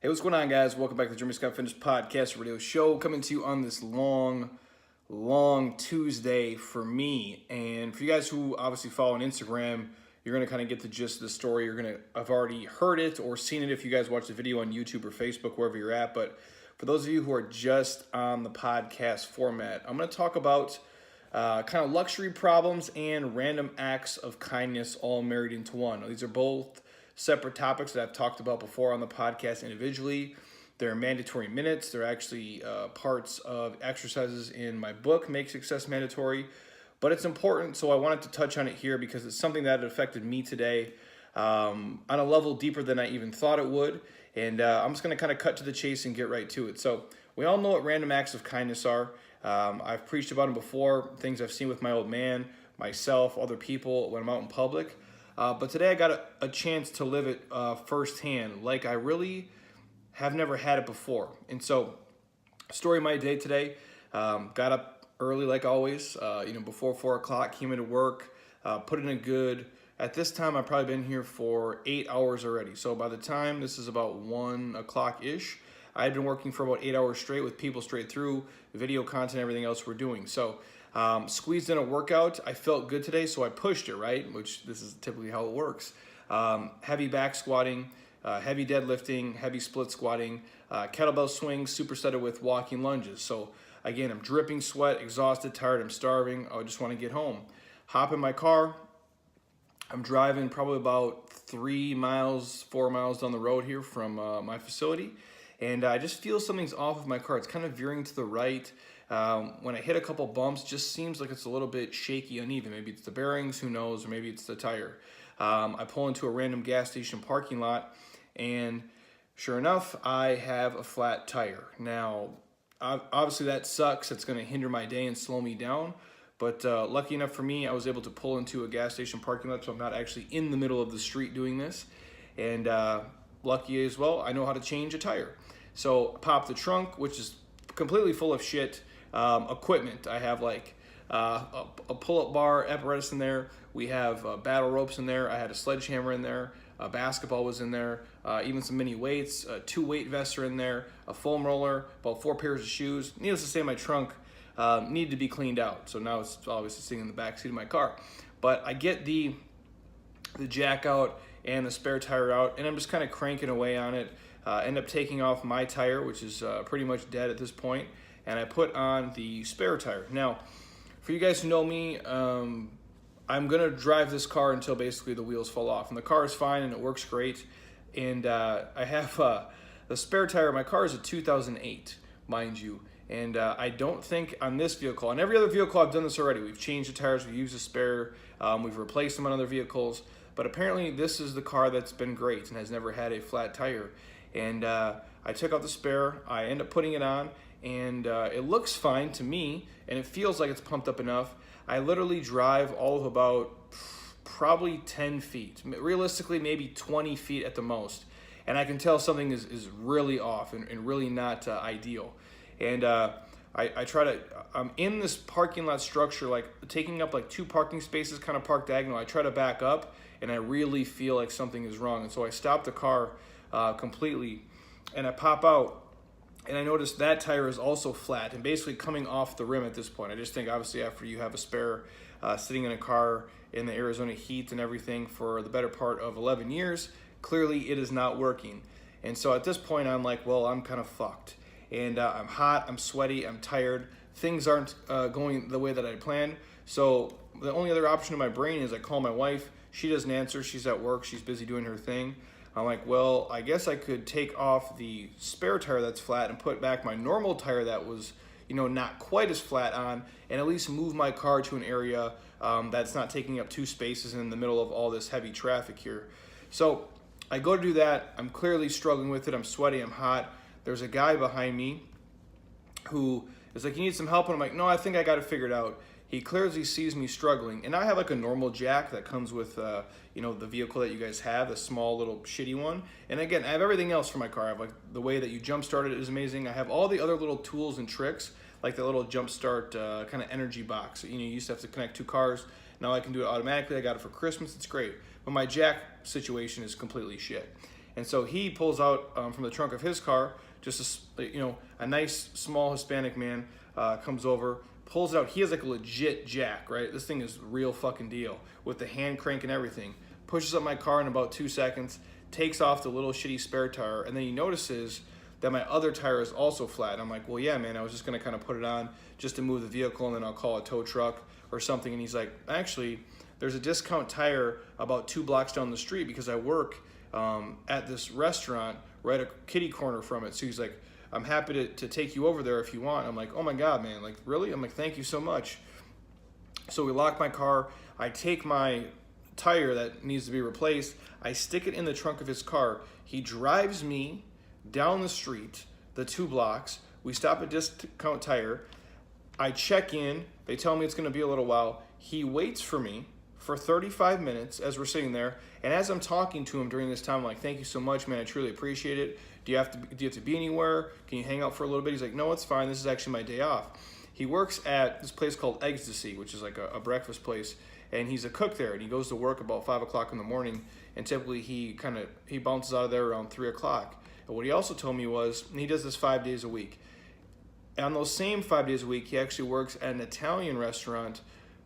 Hey, what's going on, guys? Welcome back to the Jeremy Scott Fitness Podcast Radio Show, coming to you on this long Tuesday for me. And for you guys who obviously follow on Instagram, you're going to kind of get the gist of the story. You're going to have already heard it or seen it if you guys watch the video on YouTube or Facebook, wherever you're at. But for those of you who are just on the podcast format, I'm going to talk about kind of luxury problems and random acts of kindness all married into one. Now, these are both separate topics that I've talked about before on the podcast individually. They're mandatory minutes. They're actually parts of exercises in my book, Make Success Mandatory. But it's important, so I wanted to touch on it here because it's something that affected me today on a level deeper than I even thought it would. And I'm just going to kind of cut to the chase and get right to it. So we all know what random acts of kindness are. I've preached about them before, things I've seen with my old man, myself, other people when I'm out in public. But today I got a chance to live it firsthand, like I really have never had it before. And so, story of my day today, got up early like always, before 4 o'clock, came into work, put in a good, at this time I've probably been here for 8 hours already. So by the time this is about 1 o'clock-ish, I had been working for about 8 hours straight with people straight through, video content, everything else we're doing. So squeezed in a workout. I felt good today, so I pushed it, right? Which this is typically how it works. Heavy back squatting, heavy deadlifting, heavy split squatting, kettlebell swings, supersetted with walking lunges. So again, I'm dripping sweat, exhausted, tired, I'm starving. I just want to get home. Hop in my car. I'm driving probably about 4 miles down the road here from my facility. And I just feel something's off of my car. It's kind of veering to the right. When I hit a couple bumps, just seems like it's a little bit shaky, uneven. Maybe it's the bearings, who knows, or maybe it's the tire. I pull into a random gas station parking lot, and sure enough, I have a flat tire. Now, obviously that sucks. It's going to hinder my day and slow me down. But lucky enough for me, I was able to pull into a gas station parking lot, so I'm not actually in the middle of the street doing this. And lucky as well, I know how to change a tire. So pop the trunk, which is completely full of shit. Equipment. I have like a pull-up bar apparatus in there. We have battle ropes in there. I had a sledgehammer in there. A basketball was in there. Even some mini weights. 2 weight vests are in there. A foam roller. About 4 pairs of shoes. Needless to say, my trunk needed to be cleaned out. So now it's obviously sitting in the back seat of my car. But I get the jack out and the spare tire out, and I'm just kind of cranking away on it. End up taking off my tire, which is pretty much dead at this point, and I put on the spare tire. Now, for you guys who know me, I'm gonna drive this car until basically the wheels fall off, and the car is fine and it works great. And I have the spare tire. My car is a 2008, mind you, and I don't think on this vehicle, on every other vehicle I've done this already. We've changed the tires, we've used a spare, we've replaced them on other vehicles, but apparently this is the car that's been great and has never had a flat tire. And I took out the spare, I end up putting it on, and it looks fine to me, and it feels like it's pumped up enough. I literally drive all of about probably 10 feet, realistically maybe 20 feet at the most, and I can tell something is really off and really not ideal. And I try to, I'm in this parking lot structure, like taking up like 2 parking spaces, kind of parked diagonal. I try to back up, and I really feel like something is wrong, and so I stop the car completely, and I pop out, and I notice that tire is also flat and basically coming off the rim at this point. I just think obviously after you have a spare sitting in a car in the Arizona heat and everything for the better part of 11 years, clearly it is not working. And so at this point I'm like, well, I'm kind of fucked. And I'm hot, I'm sweaty, I'm tired. Things aren't going the way that I planned. So the only other option in my brain is I call my wife. She doesn't answer, she's at work, she's busy doing her thing. I'm like, well, I guess I could take off the spare tire that's flat and put back my normal tire that was, not quite as flat on, and at least move my car to an area that's not taking up 2 spaces in the middle of all this heavy traffic here. So I go to do that. I'm clearly struggling with it. I'm sweaty. I'm hot. There's a guy behind me who is like, you need some help? And I'm like, no, I think I got it figured out. He clearly sees me struggling, and I have like a normal jack that comes with, the vehicle that you guys have, the small little shitty one. And again, I have everything else for my car. I have like the way that you jump start it is amazing. I have all the other little tools and tricks, like the little jump start kind of energy box. You used to have to connect 2 cars. Now I can do it automatically. I got it for Christmas. It's great. But my jack situation is completely shit. And so he pulls out from the trunk of his car, just a nice small Hispanic man comes over, pulls it out. He has like a legit jack, right? This thing is real fucking deal with the hand crank and everything. Pushes up my car in about 2 seconds, takes off the little shitty spare tire, and then he notices that my other tire is also flat. I'm like, well, yeah, man, I was just gonna kind of put it on just to move the vehicle, and then I'll call a tow truck or something. And he's like, actually, there's a discount tire about 2 blocks down the street because I work at this restaurant right a kitty corner from it. So he's like, I'm happy to take you over there if you want. I'm like, oh my God, man, like really? I'm like, thank you so much. So we lock my car. I take my tire that needs to be replaced. I stick it in the trunk of his car. He drives me down the street, the 2 blocks. We stop at Discount Tire. I check in. They tell me it's going to be a little while. He waits for me for 35 minutes as we're sitting there. And as I'm talking to him during this time, I'm like, thank you so much, man. I truly appreciate it. Do you have to be anywhere? Can you hang out for a little bit? He's like, no, it's fine. This is actually my day off. He works at this place called Ecstasy, which is like a breakfast place. And he's a cook there. And he goes to work about 5 o'clock in the morning. And typically he bounces out of there around 3 o'clock. And what he also told me was he does this 5 days a week. And on those same 5 days a week, he actually works at an Italian restaurant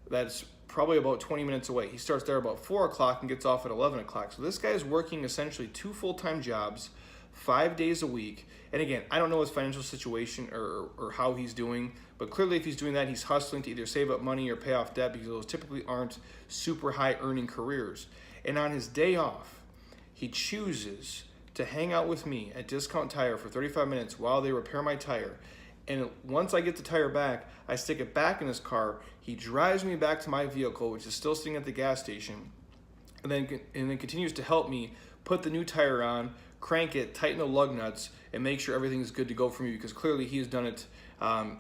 that's probably about 20 minutes away. He starts there about 4 o'clock and gets off at 11 o'clock. So this guy is working essentially 2 full-time jobs, 5 days a week. And again, I don't know his financial situation or how he's doing, but clearly if he's doing that, he's hustling to either save up money or pay off debt because those typically aren't super high earning careers. And on his day off, he chooses to hang out with me at Discount Tire for 35 minutes while they repair my tire. And once I get the tire back, I stick it back in his car. He drives me back to my vehicle, which is still sitting at the gas station, and then continues to help me put the new tire on, crank it, tighten the lug nuts, and make sure everything's good to go for me because clearly he's done it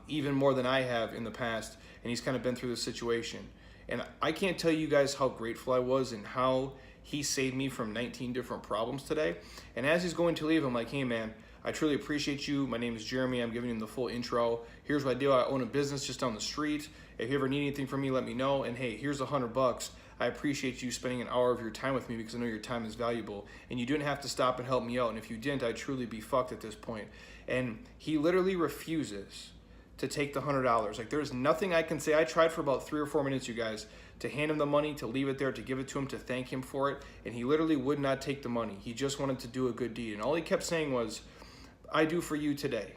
even more than I have in the past, and he's kind of been through this situation. And I can't tell you guys how grateful I was and how he saved me from 19 different problems today. And as he's going to leave, I'm like, hey man, I truly appreciate you. My name is Jeremy. I'm giving him the full intro. Here's what I do. I own a business just down the street. If you ever need anything from me, let me know. And hey, here's $100. I appreciate you spending an hour of your time with me because I know your time is valuable. And you didn't have to stop and help me out. And if you didn't, I'd truly be fucked at this point. And he literally refuses to take the $100. Like there's nothing I can say. I tried for about 3 or 4 minutes, you guys, to hand him the money, to leave it there, to give it to him, to thank him for it. And he literally would not take the money. He just wanted to do a good deed. And all he kept saying was, I do for you today,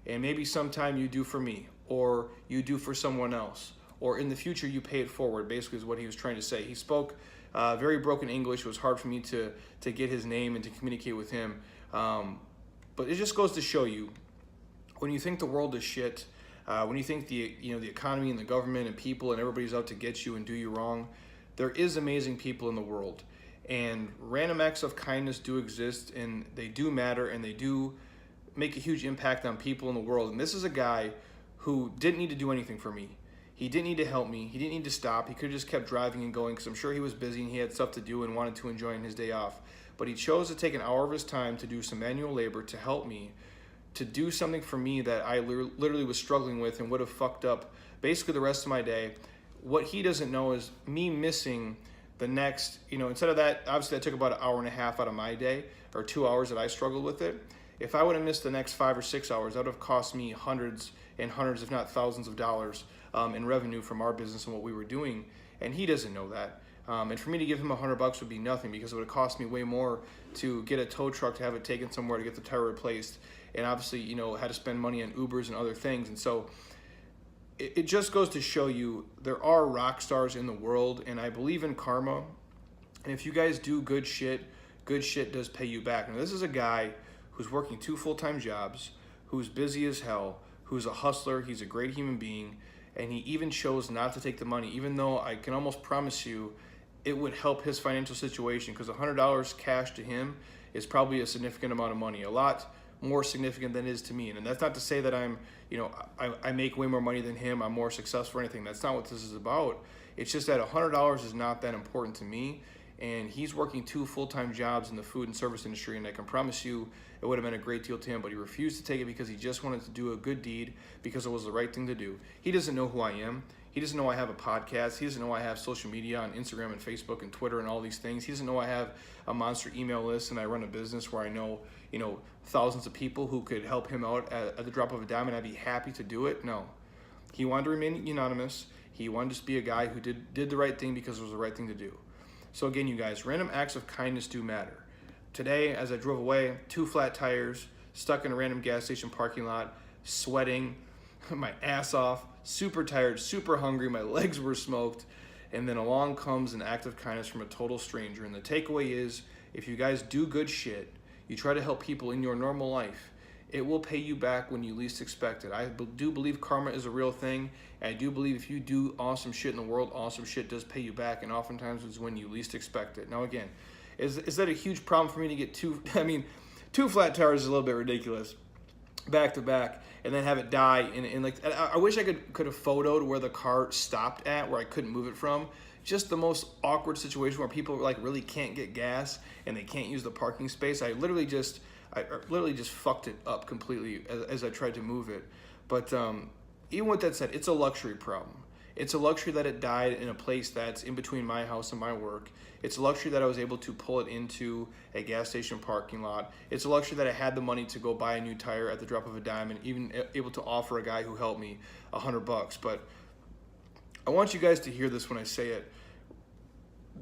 and maybe sometime you do for me, or you do for someone else, or in the future you pay it forward, basically is what he was trying to say. He spoke very broken English. It was hard for me to get his name and to communicate with him. But it just goes to show you, when you think the world is shit, when you think the economy and the government and people and everybody's out to get you and do you wrong, there is amazing people in the world. And random acts of kindness do exist, and they do matter, and they do make a huge impact on people in the world. And this is a guy who didn't need to do anything for me. He didn't need to help me. He didn't need to stop. He could have just kept driving and going because I'm sure he was busy and he had stuff to do and wanted to enjoy on his day off. But he chose to take an hour of his time to do some manual labor to help me, to do something for me that I literally was struggling with and would have fucked up basically the rest of my day. What he doesn't know is me missing the next, instead of that, obviously that took about an hour and a half out of my day, or 2 hours that I struggled with it. If I would have missed the next 5 or 6 hours, that would have cost me hundreds and hundreds, if not thousands of dollars in revenue from our business and what we were doing. And he doesn't know that. And for me to give him $100 would be nothing because it would have cost me way more to get a tow truck to have it taken somewhere to get the tire replaced. And obviously, had to spend money on Ubers and other things. And so it just goes to show you there are rock stars in the world, and I believe in karma. And if you guys do good shit does pay you back. Now, this is a guy who's working 2 full-time jobs, who's busy as hell, who's a hustler, he's a great human being, and he even chose not to take the money, even though I can almost promise you it would help his financial situation, because $100 cash to him is probably a significant amount of money, a lot more significant than it is to me. And that's not to say that I'm, I make way more money than him, I'm more successful or anything. That's not what this is about. It's just that $100 is not that important to me. And he's working 2 full-time jobs in the food and service industry, and I can promise you it would have been a great deal to him, but he refused to take it because he just wanted to do a good deed because it was the right thing to do. He doesn't know who I am. He doesn't know I have a podcast. He doesn't know I have social media on Instagram and Facebook and Twitter and all these things. He doesn't know I have a monster email list and I run a business where I know, thousands of people who could help him out at the drop of a dime, and I'd be happy to do it. No. He wanted to remain anonymous. He wanted to just be a guy who did the right thing because it was the right thing to do. So again, you guys, random acts of kindness do matter. Today, as I drove away, 2 flat tires, stuck in a random gas station parking lot, sweating my ass off, super tired, super hungry, my legs were smoked, and then along comes an act of kindness from a total stranger. And the takeaway is, if you guys do good shit, you try to help people in your normal life, it will pay you back when you least expect it. I do believe karma is a real thing, and I do believe if you do awesome shit in the world, awesome shit does pay you back, and oftentimes it's when you least expect it. Now again, is that a huge problem for me to get 2 flat tires is a little bit ridiculous, back to back, and then have it die in like, I wish I could have photoed where the car stopped at, where I couldn't move it from. Just the most awkward situation where people like really can't get gas and they can't use the parking space. I literally just fucked it up completely as I tried to move it. But even with that said, it's a luxury problem. It's a luxury that it died in a place that's in between my house and my work. It's a luxury that I was able to pull it into a gas station parking lot. It's a luxury that I had the money to go buy a new tire at the drop of a dime, and even able to offer a guy who helped me $100. But I want you guys to hear this when I say it.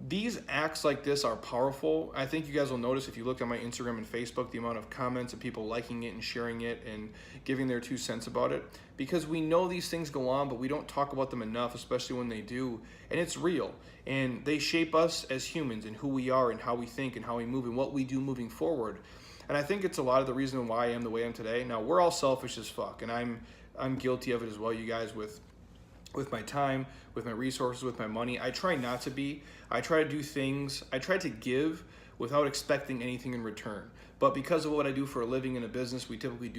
These acts like this are powerful. I think you guys will notice if you look at my Instagram and Facebook, the amount of comments and people liking it and sharing it and giving their 2 cents about it, because we know these things go on, but we don't talk about them enough, especially when they do. And it's real, and they shape us as humans and who we are and how we think and how we move and what we do moving forward. And I think it's a lot of the reason why I am the way I am today. Now, we're all selfish as fuck, and I'm guilty of it as well, you guys, with my time, with my resources, with my money. I try not to be. I try to do things, I try to give without expecting anything in return. But because of what I do for a living in a business, we typically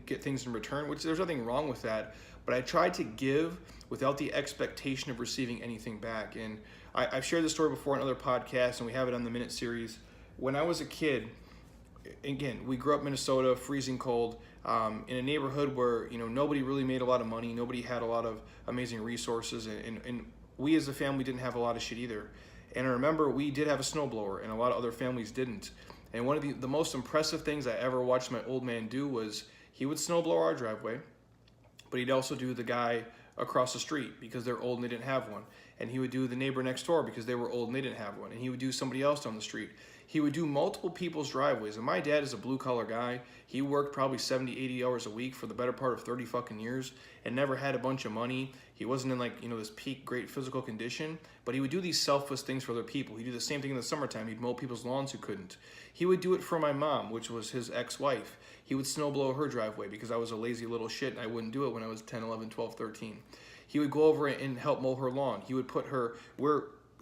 get things in return, which there's nothing wrong with that. But I try to give without the expectation of receiving anything back. And I've shared this story before in other podcasts, and we have it on the Minute series. When I was a kid, again, we grew up in Minnesota, freezing cold, in a neighborhood where nobody really made a lot of money, nobody had a lot of amazing resources, and we as a family didn't have a lot of shit either. And I remember we did have a snowblower, and a lot of other families didn't. And one of the most impressive things I ever watched my old man do was he would snowblow our driveway, but he'd also do the guy across the street because they're old and they didn't have one. And he would do the neighbor next door because they were old and they didn't have one. And he would do somebody else down the street. He would do multiple people's driveways. And my dad is a blue collar guy. He worked probably 70, 80 hours a week for the better part of 30 fucking years and never had a bunch of money. He wasn't in this peak great physical condition, but he would do these selfless things for other people. He'd do the same thing in the summertime. He'd mow people's lawns who couldn't. He would do it for my mom, which was his ex-wife. He would snowblow her driveway because I was a lazy little shit and I wouldn't do it when I was 10, 11, 12, 13. He would go over and help mow her lawn. He would put her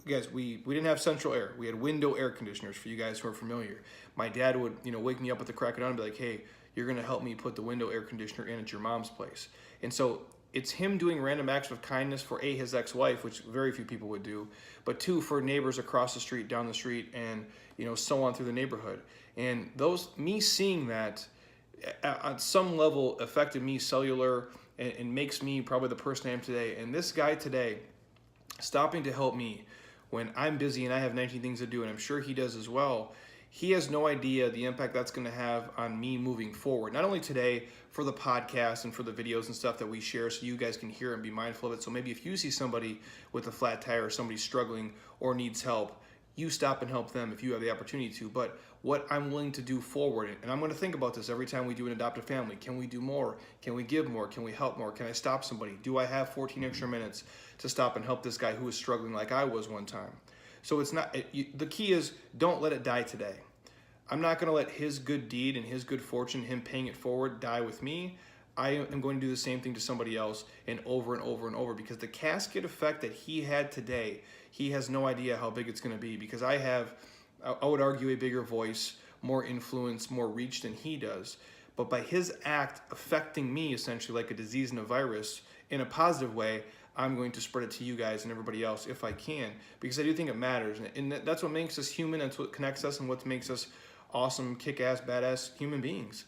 guys, we didn't have central air. We had window air conditioners for you guys who are familiar. My dad would, wake me up at the crack of dawn and be like, hey, you're going to help me put the window air conditioner in at your mom's place. And so it's him doing random acts of kindness for A, his ex-wife, which very few people would do, but 2, for neighbors across the street, down the street, and, so on through the neighborhood. And me seeing that on some level affected me cellular and makes me probably the person I am today. And this guy today, stopping to help me when I'm busy and I have 19 things to do, and I'm sure he does as well, he has no idea the impact that's going to have on me moving forward. Not only today for the podcast and for the videos and stuff that we share so you guys can hear and be mindful of it. So maybe if you see somebody with a flat tire or somebody struggling or needs help, you stop and help them if you have the opportunity to. But what I'm willing to do forward, and I'm going to think about this every time we do an adoptive family. Can we do more? Can we give more? Can we help more? Can I stop somebody? Do I have 14 extra minutes to stop and help this guy who is struggling like I was one time? So it's not, the key is don't let it die today. I'm not going to let his good deed and his good fortune, him paying it forward, die with me. I am going to do the same thing to somebody else and over and over and over, because the cascade effect that he had today, he has no idea how big it's going to be, because I have, I would argue, a bigger voice, more influence, more reach than he does. But by his act affecting me essentially like a disease and a virus in a positive way, I'm going to spread it to you guys and everybody else if I can, because I do think it matters. And that's what makes us human. That's what connects us and what makes us awesome, kick-ass, badass human beings.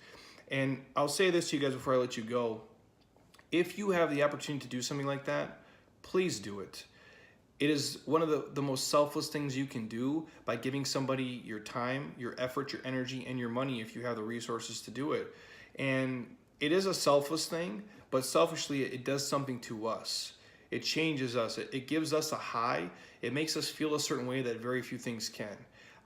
And I'll say this to you guys before I let you go. If you have the opportunity to do something like that, please do it. It is one of the most selfless things you can do by giving somebody your time, your effort, your energy, and your money if you have the resources to do it. And it is a selfless thing, but selfishly it does something to us. It changes us. It gives us a high. It makes us feel a certain way that very few things can.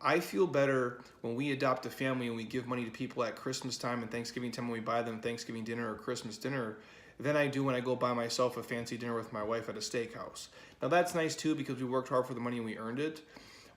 I feel better when we adopt a family and we give money to people at Christmas time and Thanksgiving time when we buy them Thanksgiving dinner or Christmas dinner than I do when I go buy myself a fancy dinner with my wife at a steakhouse. Now that's nice too because we worked hard for the money and we earned it,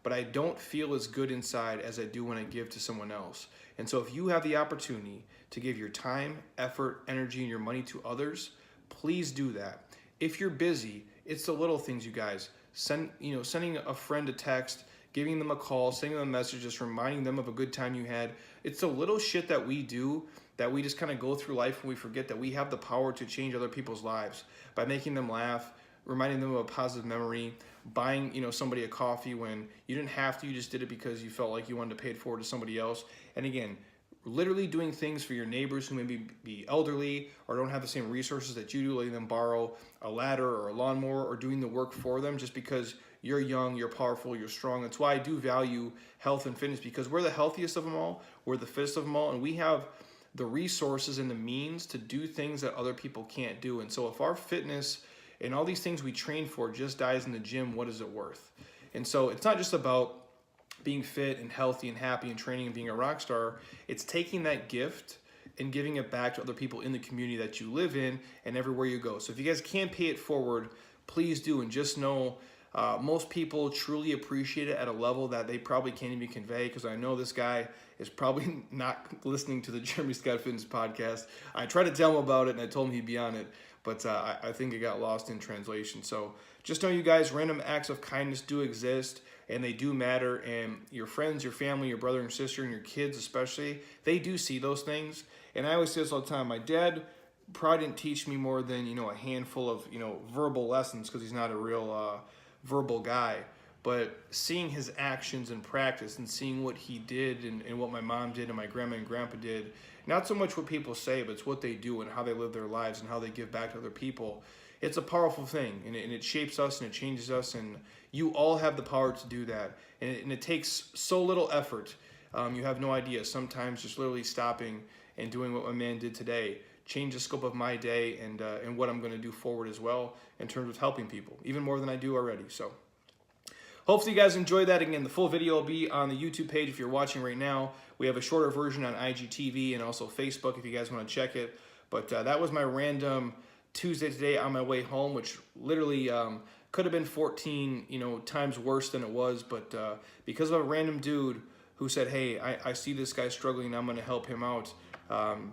but I don't feel as good inside as I do when I give to someone else. And so if you have the opportunity to give your time, effort, energy, and your money to others, please do that. If you're busy, it's the little things, you guys. Sending a friend a text, giving them a call, sending them a message, just reminding them of a good time you had. It's the little shit that we do that we just kind of go through life and we forget that we have the power to change other people's lives by making them laugh, reminding them of a positive memory, buying somebody a coffee when you didn't have to, you just did it because you felt like you wanted to pay it forward to somebody else. And again, literally doing things for your neighbors who maybe be elderly or don't have the same resources that you do, letting them borrow a ladder or a lawnmower or doing the work for them just because you're young, you're powerful, you're strong. That's why I do value health and fitness, because we're the healthiest of them all, we're the fittest of them all, and we have the resources and the means to do things that other people can't do. And so if our fitness and all these things we train for just dies in the gym, what is it worth? And so it's not just about being fit and healthy and happy and training and being a rock star. It's taking that gift and giving it back to other people in the community that you live in and everywhere you go. So if you guys can pay it forward, please do. And just know most people truly appreciate it at a level that they probably can't even convey, because I know this guy is probably not listening to the Jeremy Scott Fitness podcast. I tried to tell him about it and I told him he'd be on it, but I think it got lost in translation. So just know, you guys, random acts of kindness do exist and they do matter. And your friends, your family, your brother and sister, and your kids especially, they do see those things. And I always say this all the time. My dad probably didn't teach me more than, a handful of, verbal lessons, because he's not a real verbal guy. But seeing his actions in practice and seeing what he did and what my mom did and my grandma and grandpa did, not so much what people say, but it's what they do and how they live their lives and how they give back to other people. It's a powerful thing, and it shapes us and it changes us, and you all have the power to do that. And it takes so little effort. You have no idea. Sometimes just literally stopping and doing what my man did today change the scope of my day and what I'm going to do forward as well in terms of helping people, even more than I do already. So hopefully you guys enjoyed that. Again, the full video will be on the YouTube page if you're watching right now. We have a shorter version on IGTV and also Facebook if you guys want to check it. But that was my random Tuesday today on my way home, which literally could have been 14 times worse than it was. But because of a random dude who said, hey, I see this guy struggling and I'm going to help him out,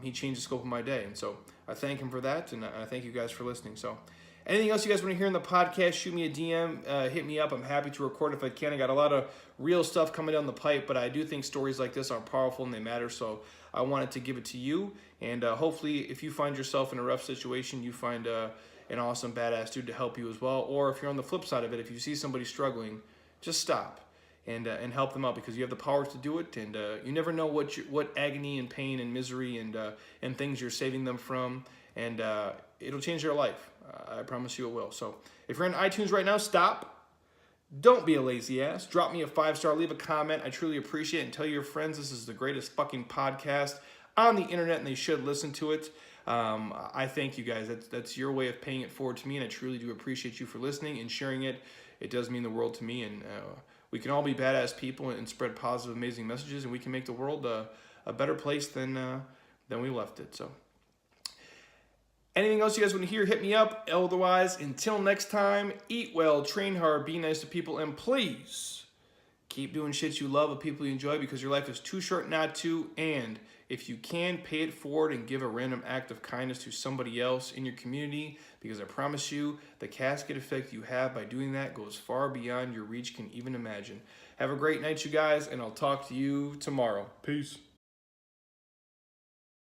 he changed the scope of my day. And so I thank him for that, and I thank you guys for listening. So anything else you guys want to hear in the podcast, shoot me a DM, hit me up. I'm happy to record if I can. I got a lot of real stuff coming down the pipe, but I do think stories like this are powerful and they matter, so I wanted to give it to you. And hopefully if you find yourself in a rough situation, you find an awesome, badass dude to help you as well. Or if you're on the flip side of it, if you see somebody struggling, just stop and help them out, because you have the power to do it, and you never know what agony and pain and misery and things you're saving them from, and it'll change their life. I promise you it will. So if you're on iTunes right now, stop. Don't be a lazy ass. Drop me a 5-star, leave a comment. I truly appreciate it, and tell your friends this is the greatest fucking podcast on the internet and they should listen to it. I thank you guys. That's your way of paying it forward to me, and I truly do appreciate you for listening and sharing it. It does mean the world to me, and we can all be badass people and spread positive, amazing messages, and we can make the world a better place than we left it. So anything else you guys want to hear, hit me up. Otherwise, until next time, eat well, train hard, be nice to people, and please keep doing shit you love with people you enjoy, because your life is too short not to. And if you can, pay it forward and give a random act of kindness to somebody else in your community, because I promise you, the cascade effect you have by doing that goes far beyond your reach can even imagine. Have a great night, you guys, and I'll talk to you tomorrow. Peace.